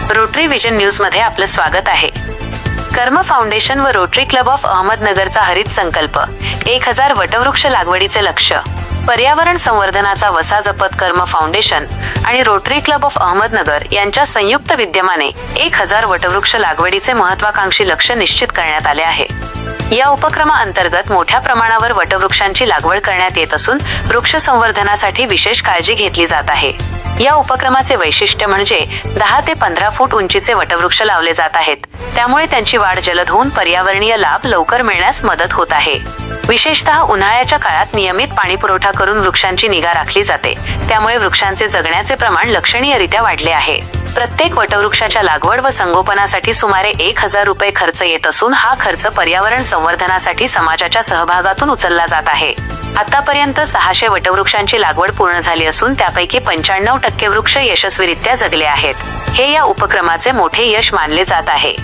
Rotary vision news मध्ये आपलं स्वागत आहे। कर्म फाउंडेशन व रोटरी क्लब ऑफ अहमदनगरचा हरित संकल्प 1000 वटवृक्ष लागवडीचे लक्ष्य। पर्यावरण संवर्धनाचा वसा जपत कर्म फाउंडेशन आणि रोटरी क्लब ऑफ अहमदनगर यांच्या संयुक्त विद्यमाने 1000 वटवृक्ष लागवडीचे महत्त्वाकांक्षी लक्ष्य निश्चित करण्यात आले आहे। या उपक्रमाअंतर्गत मोठ्या प्रमाणावर वटवृक्षांची लागवड करण्यात येत असून वृक्ष संवर्धनासाठी विशेष काळजी घेतली जात आहे। या उपक्रमाचे वैशिष्ट्य म्हणजे 10 ते 15 फूट उंचीचे वटवृक्ष लावले जात आहेत, त्यामुळे त्यांची वाढ जलद होऊन पर्यावरणीय लाभ लवकर मिळण्यास मदत होत आहे। विशेषतः उन्हाळ्याच्या काळात नियमित पाणी पुरवठा करून वृक्षांची निगा राखली जाते, त्यामुळे वृक्षांचे जगण्याचे प्रमाण लक्षणीयरित्या वाढले आहे। प्रत्येक वटवृक्षाच्या लागवड व संगोपनासाठी सुमारे 1000 रुपये खर्च येत असून हा खर्च पर्यावरण संवर्धनासाठी समाजाच्या सहभागातून उचलला जात आहे। आतापर्यंत 600 वटवृक्षांची लागवड पूर्ण झाली असून त्यापैकी 95% वृक्ष यशस्वीरित्या जगले आहेत। हे या उपक्रमाचे मोठे यश मानले जात आहे।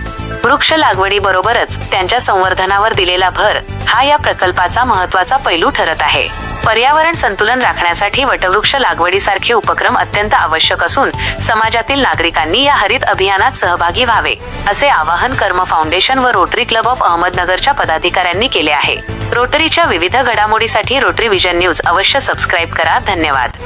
वृक्ष लागवडीबरोबरच त्यांच्या संवर्धनावर दिलेला भर हा या प्रकल्पाचा महत्त्वाचा पैलू ठरत आहे। पर्यावरण संतुलन राखण्यासाठी वटवृक्ष लागवडीसारखे उपक्रम अत्यंत आवश्यक असून समाजातील नागरिकांनी या हरित अभियानात सहभागी व्हावे, असे आवाहन कर्म फाउंडेशन व रोटरी क्लब ऑफ अहमदनगरच्या पदाधिकाऱ्यांनी केले आहे। रोटरीच्या विविध घडामोडीसाठी रोटरी विजन न्यूज अवश्य सबस्क्राईब करा। धन्यवाद।